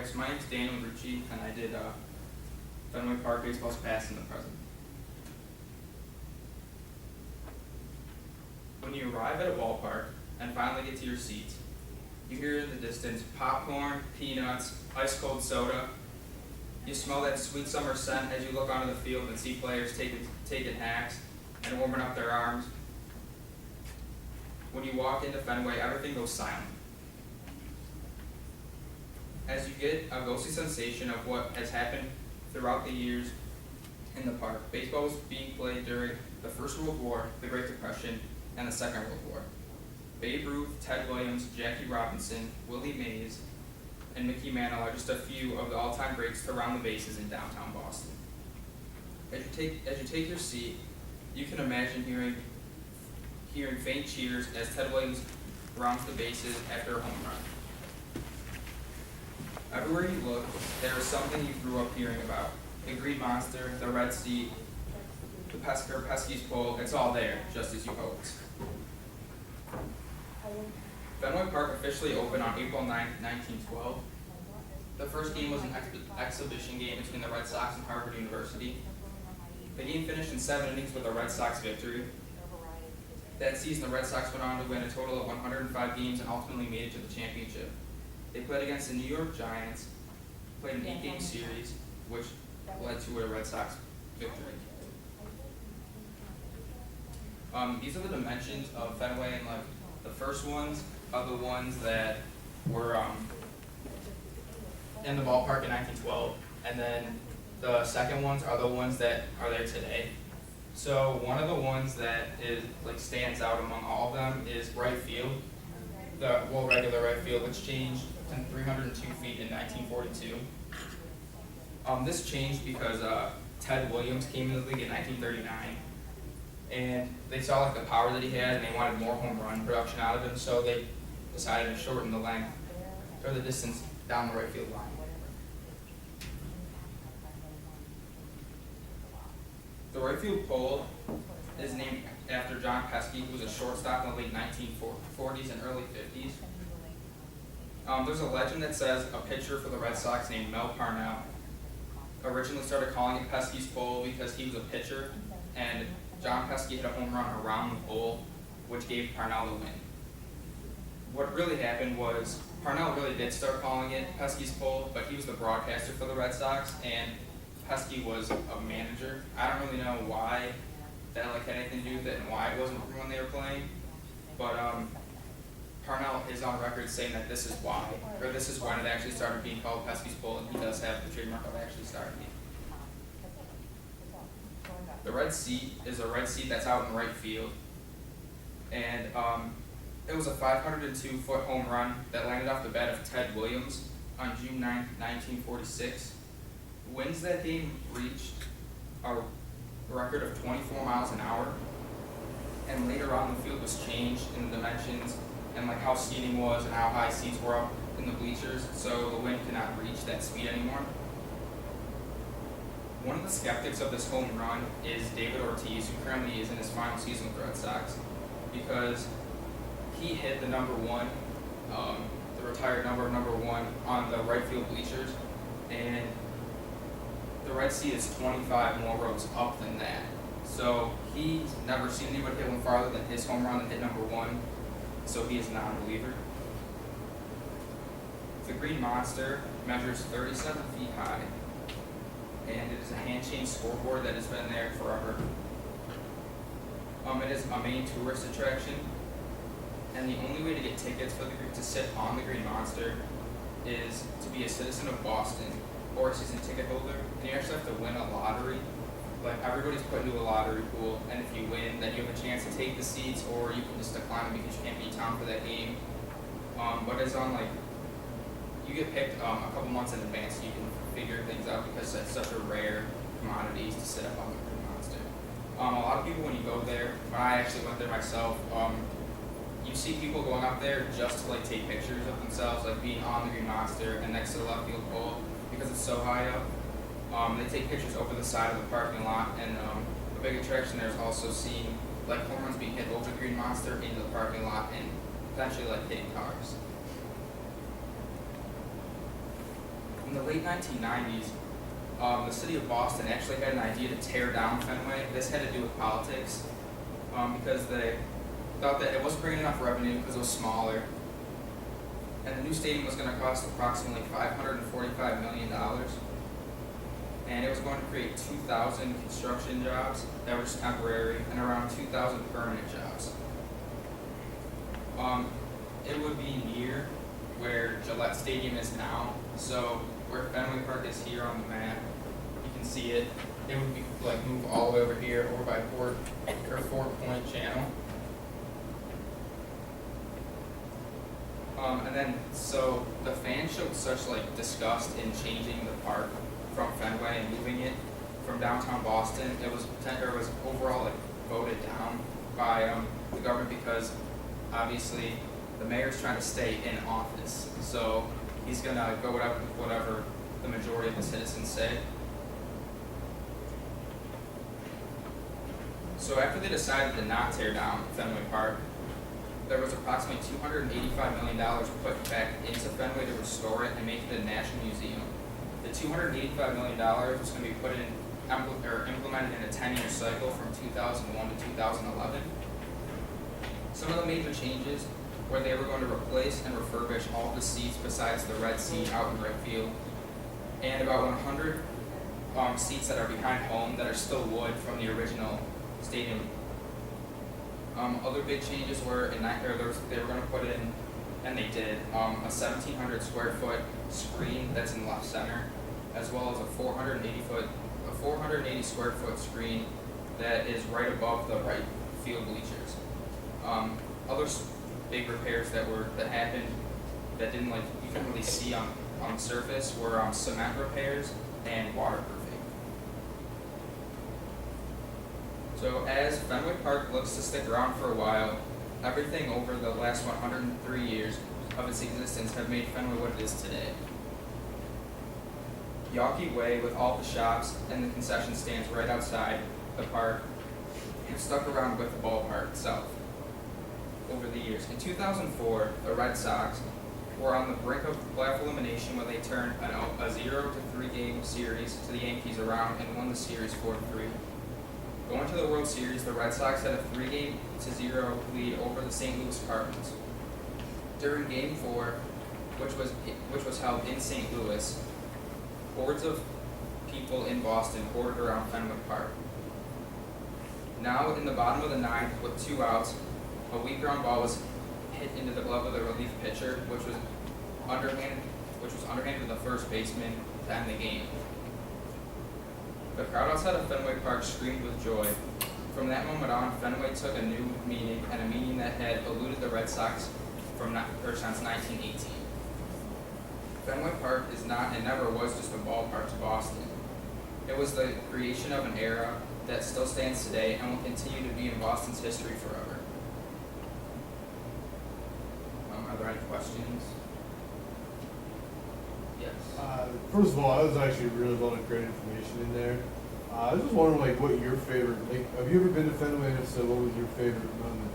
Alright, so my name's Daniel Rucci, and I did Fenway Park baseball's past and the present. When you arrive at a ballpark and finally get to your seats, you hear in the distance popcorn, peanuts, ice cold soda. You smell that sweet summer scent as you look onto the field and see players taking hacks and warming up their arms. When you walk into Fenway, everything goes silent, as you get a ghostly sensation of what has happened throughout the years in the park. Baseball was being played during the First World War, the Great Depression, and the Second World War. Babe Ruth, Ted Williams, Jackie Robinson, Willie Mays, and Mickey Mantle are just a few of the all-time greats to round the bases in downtown Boston. As you take your seat, you can imagine hearing faint cheers as Ted Williams rounds the bases after a home run. Everywhere you look, there is something you grew up hearing about. The Green Monster, the Red Seat, the Pesky's Pole, it's all there, just as you hoped. Fenway Park officially opened on April 9, 1912. The first game was an exhibition game between the Red Sox and Harvard University. The game finished in 7 innings with a Red Sox victory. That season, the Red Sox went on to win a total of 105 games and ultimately made it to the championship. They played against the New York Giants, played an 8-game series, which led to a Red Sox victory. These are the dimensions of Fenway, and the first ones are the ones that were in the ballpark in 1912, and then the second ones are the ones that are there today. So one of the ones that stands out among all of them is right field, the regular right field, which changed to 302 feet in 1942. This changed because Ted Williams came into the league in 1939, and they saw the power that he had, and they wanted more home run production out of him, so they decided to shorten the length or the distance down the right field line. The right field pole is named after John Pesky, who was a shortstop in the late 1940s and early 50s. There's a legend that says a pitcher for the Red Sox named Mel Parnell originally started calling it Pesky's Pole because he was a pitcher, and John Pesky hit a home run around the pole, which gave Parnell the win. What really happened was Parnell really did start calling it Pesky's Pole, but he was the broadcaster for the Red Sox, and Pesky was a manager. I don't really know why that had anything to do with it and why it wasn't when they were playing, but Parnell is on record saying that this is why, or this is when it actually started being called Pesky's Pole, and he does have the trademark of actually starting it. The red seat is a red seat that's out in right field, and it was a 502-foot home run that landed off the bat of Ted Williams on June 9, 1946. Winds that game reached a record of 24 miles an hour, and later on the field was changed in the dimensions and how seating was and how high seats were up in the bleachers, so the wind could not reach that speed anymore. One of the skeptics of this home run is David Ortiz, who currently is in his final season with the Red Sox, because he hit the number 1, the retired number 1 on the right field bleachers, and the red seat is 25 more rows up than that. So he's never seen anybody hit one farther than his home run and hit number 1, so he is a non-believer. The Green Monster measures 37 feet high, and it is a hand-changed scoreboard that has been there forever. It is a main tourist attraction, and the only way to get tickets to sit on the Green Monster is to be a citizen of Boston or a season ticket holder, and you actually have to win a lottery. Everybody's put into a lottery pool, and if you win, then you have a chance to take the seats, or you can just decline them because you can't be in town for that game. But it's on you get picked a couple months in advance, so you can figure things out because it's such a rare commodity to sit up on the Green Monster. A lot of people, when you go there, when I actually went there myself, you see people going up there just to take pictures of themselves, being on the Green Monster and next to the left field pole, because it's so high up. They take pictures over the side of the parking lot, and a big attraction there is also seeing home runs being hit over the Green Monster into the parking lot and potentially hitting cars. In the late 1990s, the city of Boston actually had an idea to tear down Fenway. This had to do with politics because they thought that it wasn't bringing enough revenue because it was smaller. And the new stadium was going to cost approximately $545 million. And it was going to create 2,000 construction jobs that were just temporary and around 2,000 permanent jobs. It would be near where Gillette Stadium is now. So where Fenway Park is here on the map, you can see it. It would be like move all the way over here, over by Fort Point Channel. And then, so the fans showed such like disgust in changing the park from Fenway and moving it from downtown Boston. It was overall like voted down by the government because obviously the mayor's trying to stay in office, so he's gonna go whatever the majority of the citizens say. So after they decided to not tear down Fenway Park, there was approximately $285 million put back into Fenway to restore it and make it a national museum. The $285 million was going to be put in or implemented in a 10-year cycle from 2001 to 2011. Some of the major changes were they were going to replace and refurbish all of the seats besides the red seat out in right field, and about 100 seats that are behind home that are still wood from the original stadium. Other big changes were they were going to put in, and they did, a 1,700 square foot screen that's in left center, as well as a 480 square foot screen that is right above the right field bleachers. Other big repairs that happened that didn't you couldn't really see on the surface were cement repairs and waterproofing. So as Fenway Park looks to stick around for a while, everything over the last 103 years of its existence have made Fenway what it is today. Yawkey Way, with all the shops and the concession stands right outside the park, have stuck around with the ballpark itself over the years. In 2004, the Red Sox were on the brink of playoff elimination when they turned a 0-3 game series to the Yankees around and won the series 4-3. Going to the World Series, the Red Sox had a 3-0 lead over the St. Louis Cardinals. During Game 4, which was held in St. Louis, hordes of people in Boston hoarded around Fenway Park. Now, in the bottom of the ninth, with 2 outs, a weak ground ball was hit into the glove of the relief pitcher, which was underhanded to the first baseman to end the game. The crowd outside of Fenway Park screamed with joy. From that moment on, Fenway took a new meaning, and a meaning that had eluded the Red Sox since 1918. Fenway Park is not and never was just a ballpark to Boston. It was the creation of an era that still stands today and will continue to be in Boston's history forever. Are there any questions? Yes. First of all, that was actually really a lot of great information in there. I was just wondering, what your favorite, have you ever been to Fenway, and if so, what was your favorite moment?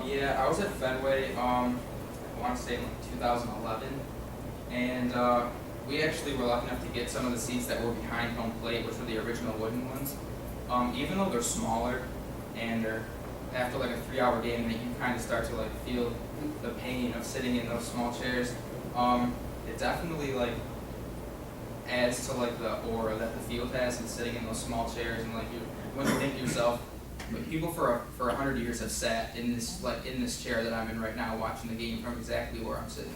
Yeah, I was at Fenway, I want to say in 2011, and we actually were lucky enough to get some of the seats that were behind home plate, which were the original wooden ones. Even though they're smaller, and they're after a 3-hour game, that you kind of start to feel the pain of sitting in those small chairs. It definitely adds to the aura that the field has, and sitting in those small chairs, and when you think to yourself, people for 100 years have sat in this in this chair that I'm in right now, watching the game from exactly where I'm sitting.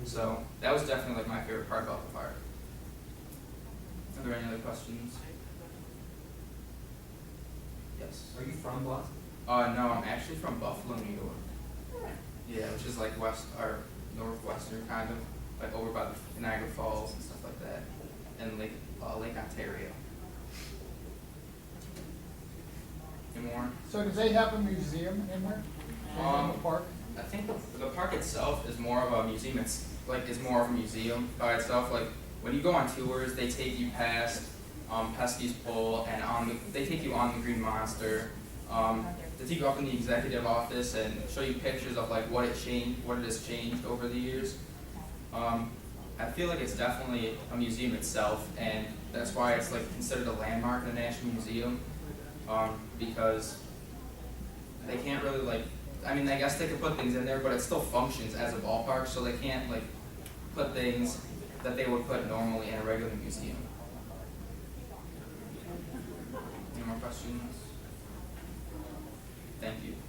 So that was definitely my favorite part about the park. Are there any other questions? Yes. Are you from Boston? No, I'm actually from Buffalo, New York. Yeah, which is west or northwestern kind of, over by the Niagara Falls and stuff like that, and Lake Ontario. Any more? So does they have a museum in there? In the park? I think the park itself is more of a museum. It's is more of a museum by itself. When you go on tours, they take you past Pesky's Pole, and they take you on the Green Monster. They take you up in the executive office and show you pictures of what it has changed over the years. I I feel like it's definitely a museum itself, and that's why it's like considered a landmark in a national museum, because they can't really like, I mean, I guess they could put things in there, but it still functions as a ballpark, so they can't like put things that they would put normally in a regular museum. Any more questions? Thank you.